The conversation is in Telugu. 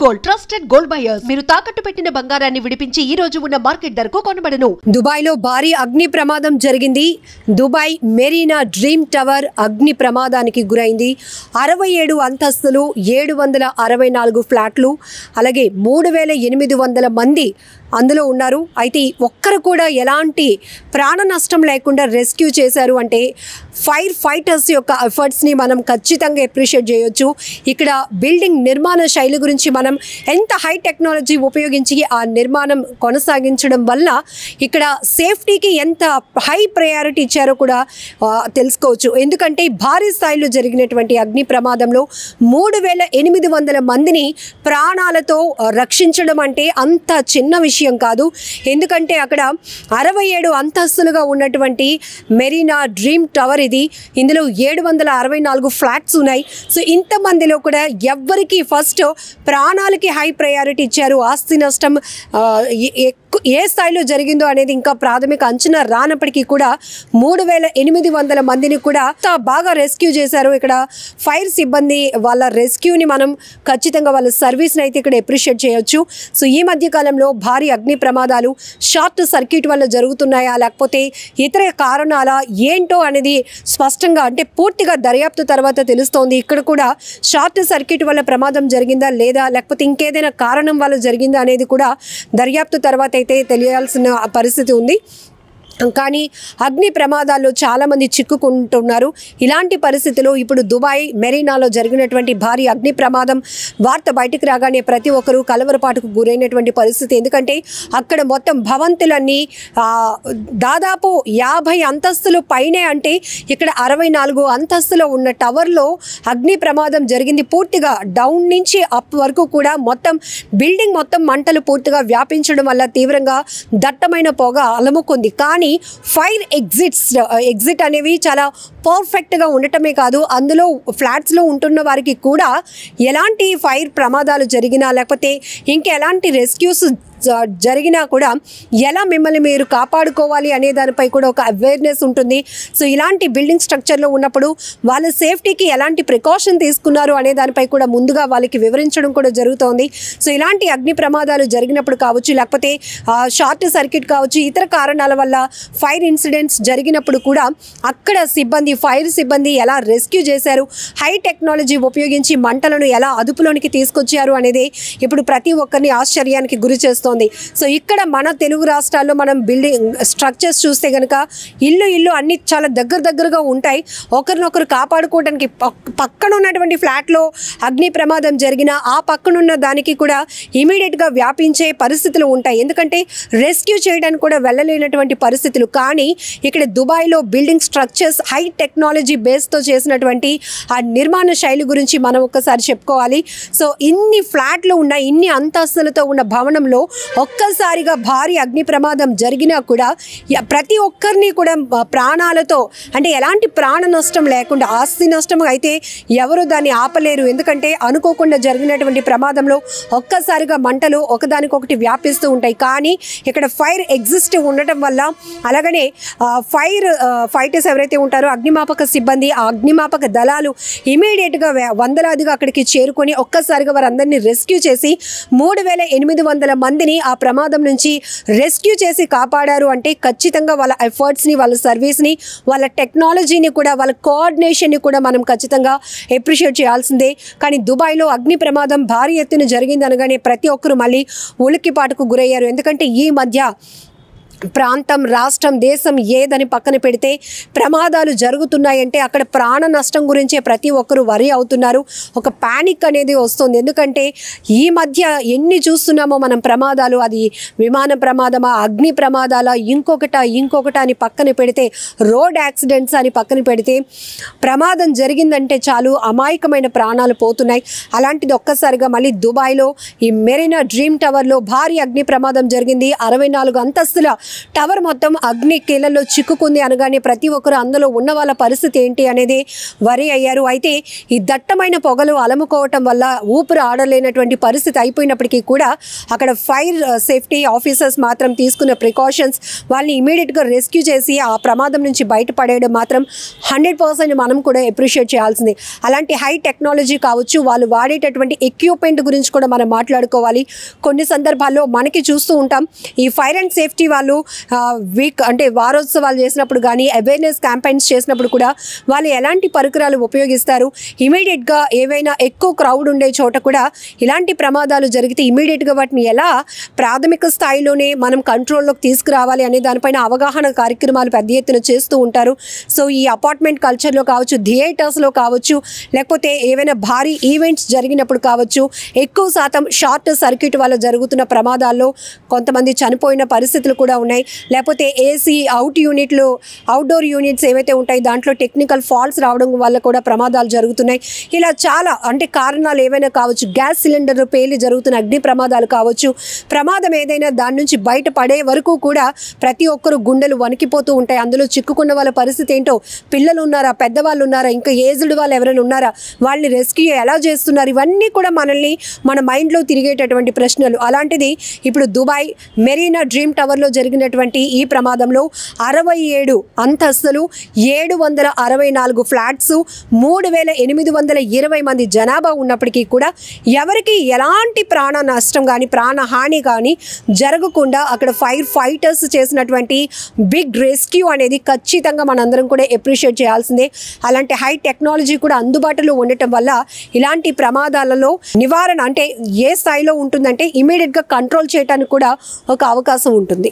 గోల్డ్ ట్రస్టెడ్ గోల్డ్ బయర్స్ మీరు తాకట్టు పెట్టిన బంగారాన్ని విడిపించి ఈ రోజు ఉన్న మార్కెట్ ధరకు కొనబడను. దుబాయ్ లో భారీ అగ్ని ప్రమాదం జరిగింది. దుబాయ్ మెరీనా డ్రీమ్ టవర్ అగ్ని ప్రమాదానికి గురైంది. 67 అంతస్తులు, 764 ఫ్లాట్లు, అలాగే 3800 మంది అందులో ఉన్నారు. అయితే ఒక్కరు కూడా ఎలాంటి ప్రాణ నష్టం లేకుండా రెస్క్యూ చేశారు అంటే ఫైర్ ఫైటర్స్ యొక్క ఎఫర్ట్స్ని మనం ఖచ్చితంగా అప్రిషియేట్ చేయొచ్చు. ఇక్కడ బిల్డింగ్ నిర్మాణ శైలి గురించి మనం ఎంత హై టెక్నాలజీ ఉపయోగించి ఆ నిర్మాణం కొనసాగించడం వల్ల ఇక్కడ సేఫ్టీకి ఎంత హై ప్రయారిటీ ఇచ్చారో కూడా తెలుసుకోవచ్చు. ఎందుకంటే భారీ స్థాయిలో జరిగినటువంటి అగ్ని ప్రమాదంలో 3800 మందిని ప్రాణాలతో రక్షించడం అంటే అంత చిన్న విషయం కాదు. ఎందుకంటే అక్కడ 67 అంతస్తులుగా ఉన్నటువంటి మెరీనా డ్రీమ్ టవర్ ఇది. ఇందులో 764 ఫ్లాట్స్ ఉన్నాయి. సో ఇంతమందిలో కూడా ఎవ్వరికి ఫస్ట్ ప్రాణాలకి హై ప్రయారిటీ ఇచ్చారు. ఆస్తి నష్టం ఏ స్థాయిలో జరిగిందో అనేది ఇంకా ప్రాథమిక అంచనా రానప్పటికీ కూడా 3800 మందిని కూడా బాగా రెస్క్యూ చేశారు. ఇక్కడ ఫైర్ సిబ్బంది వాళ్ళ రెస్క్యూని మనం ఖచ్చితంగా వాళ్ళ సర్వీస్ని అయితే ఇక్కడ అప్రిషియేట్ చేయొచ్చు. సో ఈ మధ్య కాలంలో భారీ అగ్ని ప్రమాదాలు షార్ట్ సర్క్యూట్ వల్ల జరుగుతున్నాయా లేకపోతే ఇతర కారణాలా ఏంటో అనేది స్పష్టంగా అంటే పూర్తిగా దర్యాప్తు తర్వాత తెలుస్తోంది. ఇక్కడ కూడా షార్ట్ సర్క్యూట్ వల్ల ప్రమాదం జరిగిందా లేదా లేకపోతే ఇంకేదైనా కారణం వల్ల జరిగిందా అనేది కూడా దర్యాప్తు తర్వాత అయితే తెలియాల్సిన పరిస్థితి ఉంది. కానీ అగ్ని ప్రమాదాల్లో చాలామంది చిక్కుకుంటున్నారు. ఇలాంటి పరిస్థితుల్లో ఇప్పుడు దుబాయ్ మెరీనాలో జరిగినటువంటి భారీ అగ్ని ప్రమాదం వార్త బయటకు రాగానే ప్రతి ఒక్కరూ కలవరపాటుకు గురైనటువంటి పరిస్థితి. ఎందుకంటే అక్కడ మొత్తం భవంతులన్నీ దాదాపు 50 అంతస్తులు పైనే, అంటే ఇక్కడ 64 అంతస్తులో ఉన్న టవర్లో అగ్ని ప్రమాదం జరిగింది. పూర్తిగా డౌన్ నుంచి అప్ వరకు కూడా మొత్తం బిల్డింగ్ మొత్తం మంటలు పూర్తిగా వ్యాపించడం వల్ల తీవ్రంగా దట్టమైన పొగ అలముకుంది. కానీ ఫైర్ ఎగ్జిట్ అనేవి చాలా పర్ఫెక్ట్గా ఉండటమే కాదు, అందులో ఫ్లాట్స్లో ఉంటున్న వారికి కూడా ఎలాంటి ఫైర్ ప్రమాదాలు జరిగినా లేకపోతే ఇంకెలాంటి రెస్క్యూస్ జరిగినా కూడా ఎలా మిమ్మల్ని మీరు కాపాడుకోవాలి అనే దానిపై కూడా ఒక అవేర్నెస్ ఉంటుంది. సో ఇలాంటి బిల్డింగ్ స్ట్రక్చర్లో ఉన్నప్పుడు వాళ్ళ సేఫ్టీకి ఎలాంటి ప్రికాషన్ తీసుకున్నారు అనే దానిపై కూడా ముందుగా వాళ్ళకి వివరించడం కూడా జరుగుతోంది. సో ఇలాంటి అగ్ని ప్రమాదాలు జరిగినప్పుడు కావచ్చు లేకపోతే షార్ట్ సర్క్యూట్ కావచ్చు, ఇతర కారణాల వల్ల ఫైర్ ఇన్సిడెంట్స్ జరిగినప్పుడు కూడా అక్కడ ఫైర్ సిబ్బంది ఎలా రెస్క్యూ చేశారు, హై టెక్నాలజీ ఉపయోగించి మంటలను ఎలా అదుపులోనికి తీసుకొచ్చారు అనేది ఇప్పుడు ప్రతి ఒక్కరిని ఆశ్చర్యానికి గురి చేస్తోంది. సో ఇక్కడ మన తెలుగు రాష్ట్రాల్లో మనం బిల్డింగ్ స్ట్రక్చర్స్ చూస్తే కనుక ఇల్లు అన్ని చాలా దగ్గరగా ఉంటాయి. ఒకరినొకరు కాపాడుకోవడానికి పక్కన ఉన్నటువంటి ఫ్లాట్లో అగ్ని ప్రమాదం జరిగినా ఆ పక్కనున్న దానికి కూడా ఇమీడియట్గా వ్యాపించే పరిస్థితులు ఉంటాయి. ఎందుకంటే రెస్క్యూ చేయడానికి కూడా వెళ్ళలేనటువంటి పరిస్థితులు. కానీ ఇక్కడ దుబాయ్లో బిల్డింగ్ స్ట్రక్చర్స్ హై టెక్నాలజీ బేస్తో చేసినటువంటి ఆ నిర్మాణ శైలి గురించి మనం ఒక్కసారి చెప్పుకోవాలి. సో ఇన్ని ఫ్లాట్లు ఉన్న ఇన్ని అంతస్తులతో ఉన్న భవనంలో ఒక్కసారిగా భారీ అగ్ని ప్రమాదం జరిగినా కూడా ప్రతి ఒక్కరిని కూడా ప్రాణాలతో అంటే ఎలాంటి ప్రాణ నష్టం లేకుండా, ఆస్తి నష్టం అయితే ఎవరు దాన్ని ఆపలేరు. ఎందుకంటే అనుకోకుండా జరిగినటువంటి ప్రమాదంలో ఒక్కసారిగా మంటలు ఒకదానికొకటి వ్యాపిస్తూ ఉంటాయి. కానీ ఇక్కడ ఫైర్ ఎగ్జిస్ట్ ఉండటం వల్ల అలాగనే ఫైర్ ఫైటర్స్ ఎవరైతే ఉంటారో అగ్నిమాపక సిబ్బంది, ఆ అగ్నిమాపక దళాలు ఇమీడియట్గా వందలాదిగా అక్కడికి చేరుకొని ఒక్కసారిగా వారందరినీ రెస్క్యూ చేసి 3800 మందిని ఆ ప్రమాదం నుంచి రెస్క్యూ చేసి కాపాడారు. అంటే ఖచ్చితంగా వాళ్ళ ఎఫర్ట్స్ని, వాళ్ళ సర్వీస్ని, వాళ్ళ టెక్నాలజీని కూడా, వాళ్ళ కోఆర్డినేషన్ని కూడా మనం ఖచ్చితంగా అప్రిషియేట్ చేయాల్సిందే. కానీ దుబాయ్లో అగ్ని ప్రమాదం భారీ ఎత్తున జరిగింది అనగానే ప్రతి ఒక్కరు మళ్ళీ ఉలిక్కిపాటుకు గురయ్యారు. ఎందుకంటే ఈ మధ్య ప్రాంతం, రాష్ట్రం, దేశం ఏదని పక్కన పెడితే ప్రమాదాలు జరుగుతున్నాయంటే అక్కడ ప్రాణ నష్టం గురించే ప్రతి ఒక్కరు వరి అవుతున్నారు. ఒక ప్యానిక్ అనేది వస్తుంది. ఎందుకంటే ఈ మధ్య ఎన్ని చూస్తున్నామో మనం ప్రమాదాలు, అది విమాన ప్రమాదమా, అగ్ని ప్రమాదాల, ఇంకొకట అని పక్కన పెడితే రోడ్ యాక్సిడెంట్స్ అని పక్కన పెడితే ప్రమాదం జరిగిందంటే చాలు అమాయకమైన ప్రాణాలు పోతున్నాయి. అలాంటిది ఒక్కసారిగా మళ్ళీ దుబాయ్లో ఈ మెరీనా డ్రీమ్ టవర్లో భారీ అగ్ని ప్రమాదం జరిగింది. 64 అంతస్తుల టవర్ మొత్తం అగ్ని కీలల్లో చిక్కుకుంది అనగానే ప్రతి ఒక్కరు అందులో ఉన్న వాళ్ళ పరిస్థితి ఏంటి అనేది వరి అయ్యారు. అయితే ఈ దట్టమైన పొగలు అలముకోవటం వల్ల ఊపిరి ఆడలేనటువంటి పరిస్థితి అయిపోయినప్పటికీ కూడా అక్కడ ఫైర్ సేఫ్టీ ఆఫీసర్స్ మాత్రం తీసుకున్న ప్రికాషన్స్ వాళ్ళని ఇమీడియట్గా రెస్క్యూ చేసి ఆ ప్రమాదం నుంచి బయటపడేయడం మాత్రం 100% మనం కూడా అప్రిషియేట్ చేయాల్సింది. అలాంటి హై టెక్నాలజీ కావచ్చు, వాళ్ళు వాడేటటువంటి ఎక్విప్మెంట్ గురించి కూడా మనం మాట్లాడుకోవాలి. కొన్ని సందర్భాల్లో మనకి చూస్తూ ఉంటాం ఈ ఫైర్ అండ్ సేఫ్టీ వాళ్ళు వారోత్సవాలు చేసినప్పుడు కానీ అవేర్నెస్ క్యాంపెయిన్స్ చేసినప్పుడు కూడా వాళ్ళు ఎలాంటి పరికరాలు ఉపయోగిస్తారు, ఇమీడియట్గా ఏవైనా ఎక్కువ క్రౌడ్ ఉండే చోట కూడా ఇలాంటి ప్రమాదాలు జరిగితే ఇమీడియట్గా వాటిని ఎలా ప్రాథమిక స్థాయిలోనే మనం కంట్రోల్లోకి తీసుకురావాలి అనే దానిపైన అవగాహన కార్యక్రమాలు పెద్ద ఎత్తున చేస్తూ ఉంటారు. సో ఈ అపార్ట్మెంట్ కల్చర్లో కావచ్చు, థియేటర్స్లో కావచ్చు, లేకపోతే ఏవైనా భారీ ఈవెంట్స్ జరిగినప్పుడు కావచ్చు, ఎక్కువ శాతం షార్ట్ సర్క్యూట్ వల్ల జరుగుతున్న ప్రమాదాల్లో కొంతమంది చనిపోయిన పరిస్థితులు కూడా ఉన్నాయి. లేకపోతే ఏసీ అవుట్డోర్ యూనిట్స్ ఏవైతే ఉంటాయి దాంట్లో టెక్నికల్ ఫాల్ట్స్ రావడం వల్ల కూడా ప్రమాదాలు జరుగుతున్నాయి. ఇలా చాలా కారణాలు ఏవైనా కావచ్చు, గ్యాస్ సిలిండర్ పేలి జరుగుతున్న అగ్ని ప్రమాదాలు కావచ్చు, ప్రమాదం ఏదైనా దాని నుంచి బయటపడే వరకు కూడా ప్రతి ఒక్కరు గుండెలు వణికిపోతూ ఉంటాయి. అందులో చిక్కుకున్న వాళ్ళ పరిస్థితి ఏంటో, పిల్లలు ఉన్నారా, పెద్దవాళ్ళు ఉన్నారా, ఇంకా ఏజ్డ్ వాళ్ళు ఎవరైనా ఉన్నారా, వాళ్ళని రెస్క్యూ ఎలా చేస్తున్నారు, ఇవన్నీ కూడా మన మైండ్లో తిరిగేటటువంటి ప్రశ్నలు. అలాంటిది ఇప్పుడు దుబాయ్ మెరీనా డ్రీమ్ టవర్లో జరిగినటువంటి ఈ ప్రమాదంలో 67 అంతస్తులు, 764 ఫ్లాట్స్, 3820 మంది జనాభా ఉన్నప్పటికీ కూడా ఎవరికి ఎలాంటి ప్రాణ నష్టం కానీ ప్రాణహాని కానీ జరగకుండా అక్కడ ఫైర్ ఫైటర్స్ చేసినటువంటి బిగ్ రెస్క్యూ అనేది ఖచ్చితంగా మనందరం కూడా అప్రిషియేట్ చేయాల్సిందే. అలాంటి హై టెక్నాలజీ కూడా అందుబాటులో ఉండటం వల్ల ఇలాంటి ప్రమాదాలలో నివారణ ఏ స్థాయిలో ఉంటుందంటే ఇమీడియట్గా కంట్రోల్ చేయడానికి కూడా ఒక అవకాశం ఉంటుంది.